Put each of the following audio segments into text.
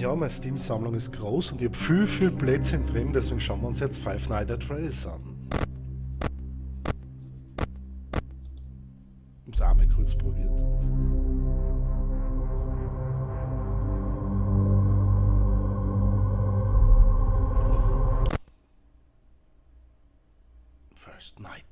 Ja, meine Steam-Sammlung ist groß und ich habe viel Plätzchen drin, deswegen schauen wir uns jetzt Five Nights at Freddy's an. Ich hab's auch mal kurz probiert. First Night.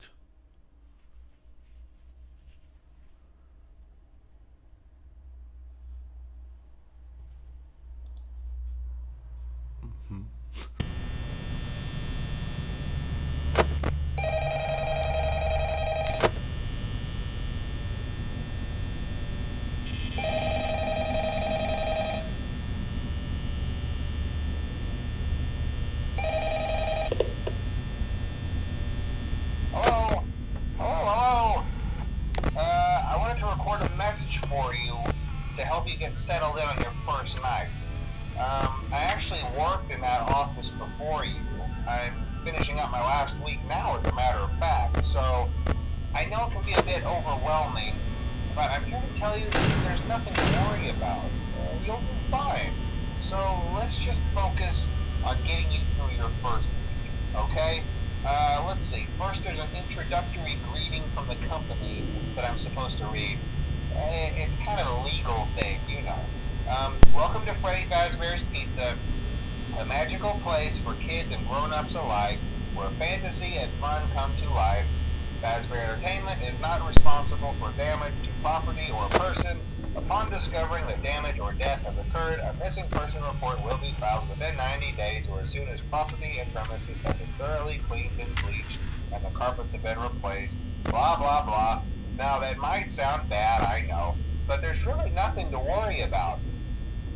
For you to help you get settled in on your first night. I actually worked in that office before you. I'm finishing up my last week now, as a matter of fact, so I know it can be a bit overwhelming, but I'm here to tell you that there's nothing to worry about. You'll be fine. So let's just focus on getting you through your first week, okay? Let's see. First, there's an introductory greeting from the company that I'm supposed to read. It's kind of a legal thing, you know. Welcome to Freddy Fazbear's Pizza, a magical place for kids and grown-ups alike, where fantasy and fun come to life. Fazbear Entertainment is not responsible for damage to property or person. Upon discovering that damage or death has occurred, a missing person report will be filed within 90 days or as soon as property and premises have been thoroughly cleaned and bleached and the carpets have been replaced. Blah, blah, blah. Now, that might sound bad, I know, but there's really nothing to worry about.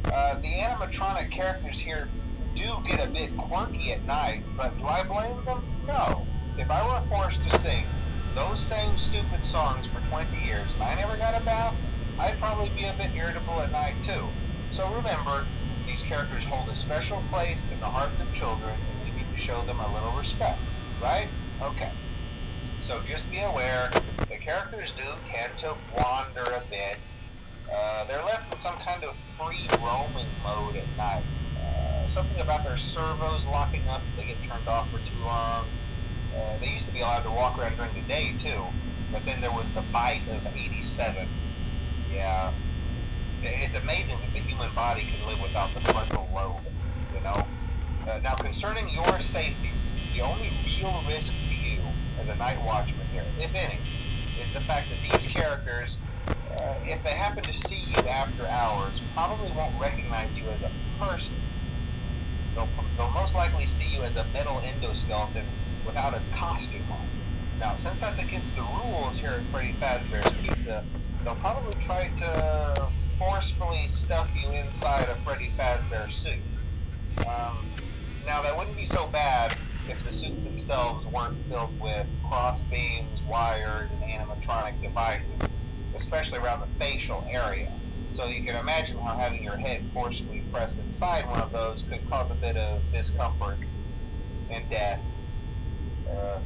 The animatronic characters here do get a bit quirky at night, but do I blame them? No. If I were forced to sing those same stupid songs for 20 years and I never got a bath, I'd probably be a bit irritable at night too. So remember, these characters hold a special place in the hearts of children and we need to show them a little respect, right? Okay. So just be aware, the characters do tend to wander a bit. They're left in some kind of free roaming mode at night. Something about their servos locking up if they get turned off for too long. They used to be allowed to walk around during the day too, but then there was the bite of 87. Yeah, it's amazing that the human body can live without the frontal lobe, you know? Now concerning your safety, the only real risk to you as a night watchman here, if any, is the fact that these characters, if they happen to see you after hours, probably won't recognize you as a person. They'll most likely see you as a metal endoskeleton without its costume on. Now, since that's against the rules here at Freddy Fazbear's Pizza, they'll probably try to forcefully stuff you inside a Freddy Fazbear suit. Now, that wouldn't be so bad if the suits themselves weren't filled with cross beams, wires, and animatronic devices, especially around the facial area. So you can imagine how having your head forcibly pressed inside one of those could cause a bit of discomfort and death.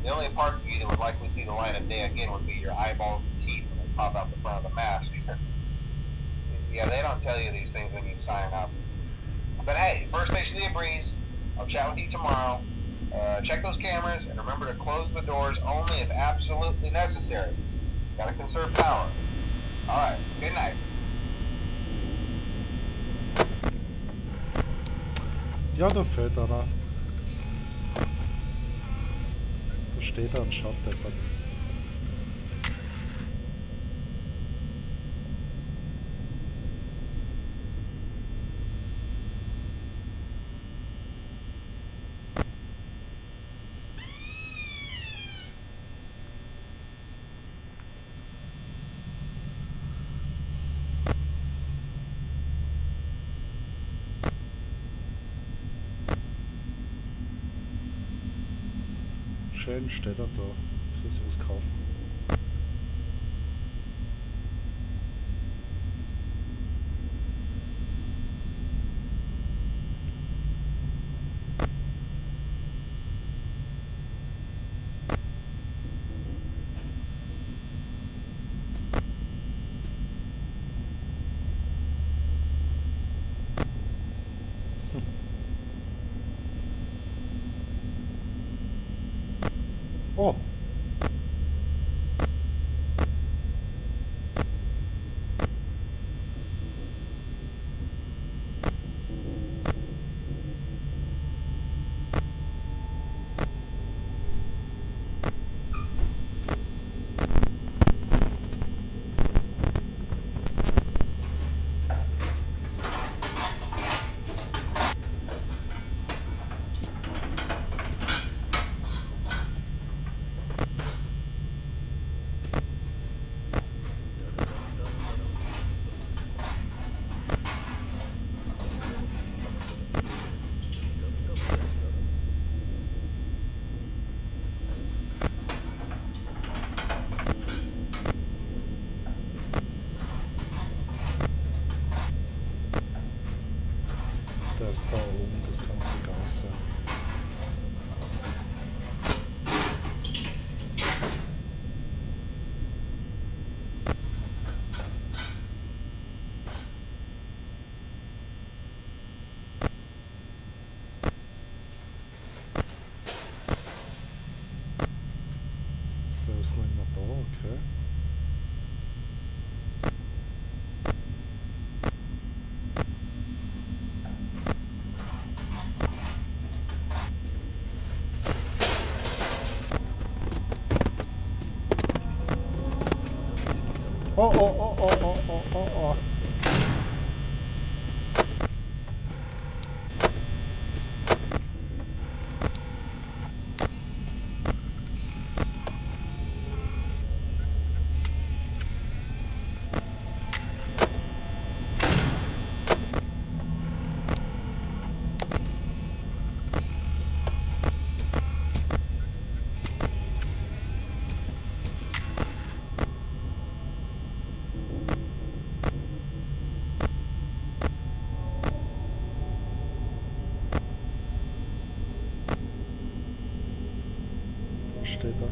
The only parts of you that would likely see the light of day again would be your eyeballs and teeth when they pop out the front of the mask. Yeah, they don't tell you these things when you sign up. But hey, first station of the breeze. I'll chat with you tomorrow. Check those cameras and remember to close the doors only if absolutely necessary. Gotta conserve power. Alright, good night. Ja, da fällt einer. Da steht er und schaut deppert. Schön steht er da. Soll sich was kaufen. Oh. Das da oben, das kann nicht ganz sein. Der ist noch immer da, okay. Oh, oh, oh, oh, oh, oh, oh, oh. Da steht er.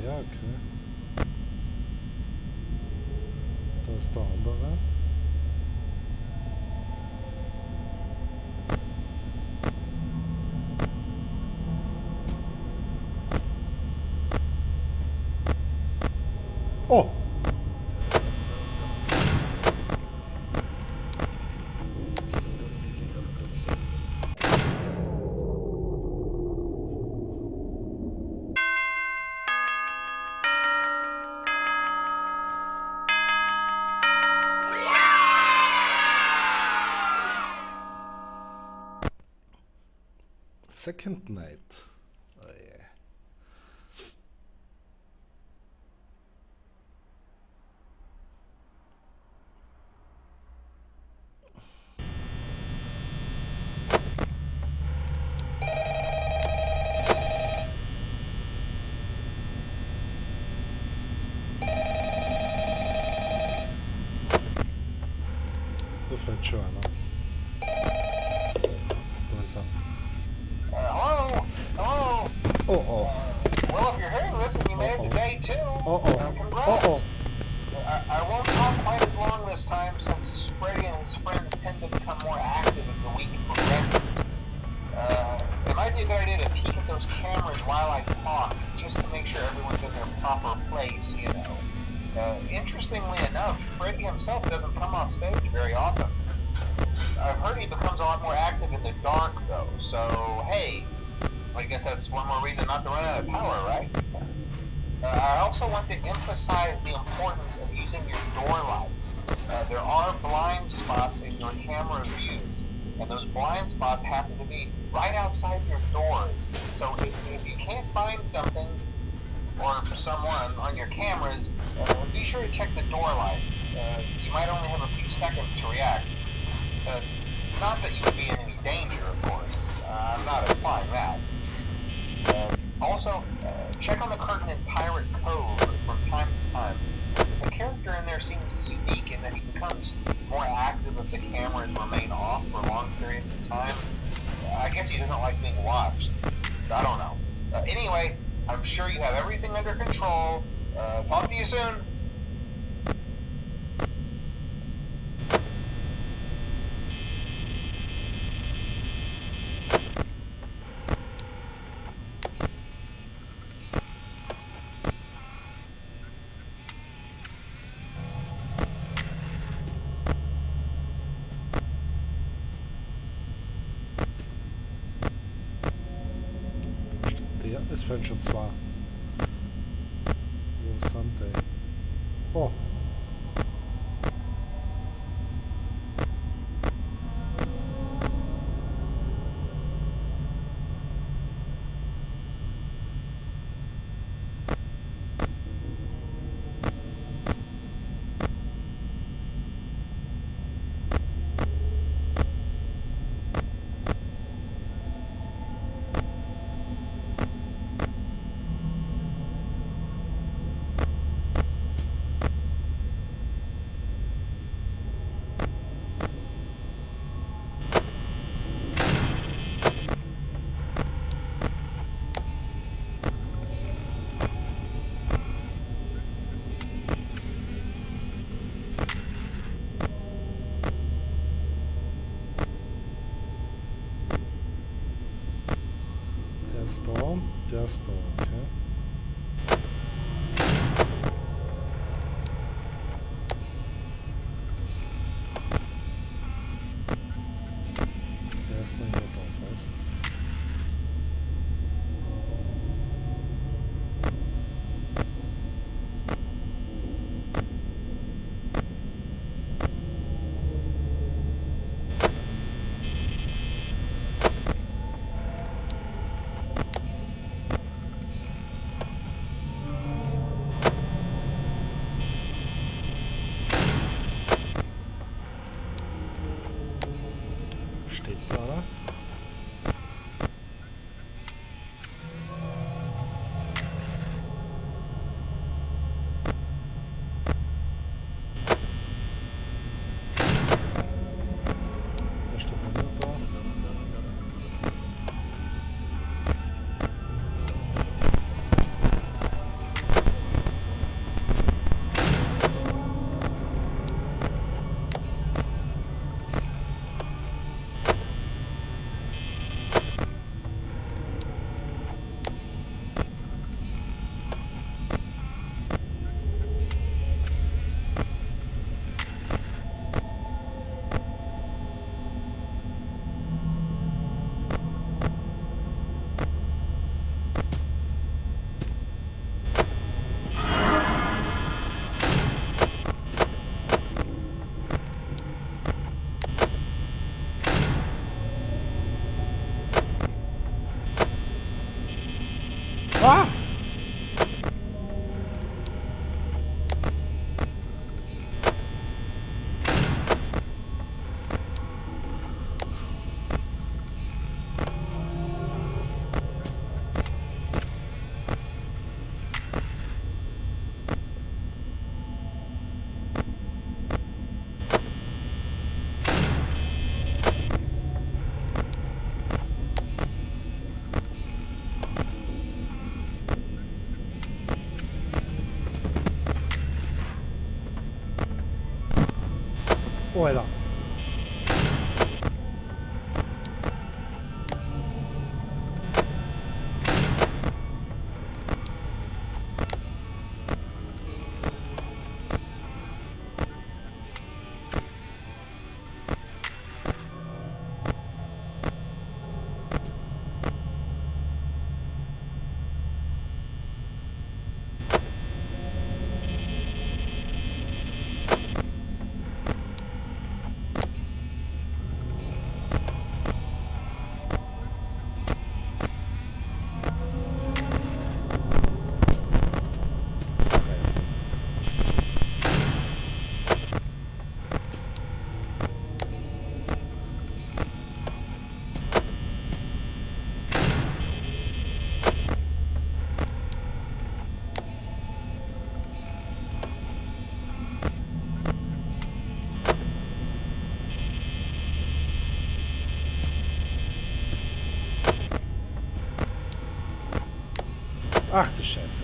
Ja, okay. Da ist der andere. Oh! Second night. Oh yeah. Da fällt schon einer. Da ist er. Hello? Hello? Oh oh. Well, if you're hearing this and you made it to day 2, congrats. Uh-oh. I won't talk quite as long this time since Freddy and his friends tend to become more active as the week progresses. It might be a good idea to peek at those cameras while I talk, just to make sure everyone's in their proper place, you know. Interestingly enough, Freddy himself doesn't come off stage very often. I've heard he becomes a lot more active in the dark, though, so hey, I guess that's one more reason not to run out of power, right? I also want to emphasize the importance of using your door lights. There are blind spots in your camera views, and those blind spots happen to be right outside your doors. So if you can't find something or someone on your cameras, be sure to check the door light. You might only have a few seconds to react. Not that you would be in any danger, of course. I'm not implying that. Also, check on the curtain in Pirate Cove from time to time. The character in there seems unique in that he becomes more active if the cameras remain off for long periods of time. I guess he doesn't like being watched. I don't know. Anyway, I'm sure you have everything under control. Talk to you soon. Es fehlen schon zwei. Wo sind die? Oh. Der ist da, okay. Der ist nicht so drauf, was? Oder? Da steht ein Motor. Ah! Oh, Alter. Ach du Scheiße.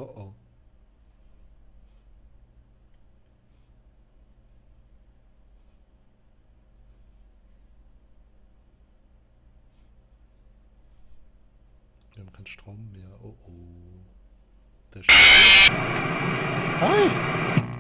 Oh oh. Wir haben keinen Strom mehr. Oh oh. Der Hi!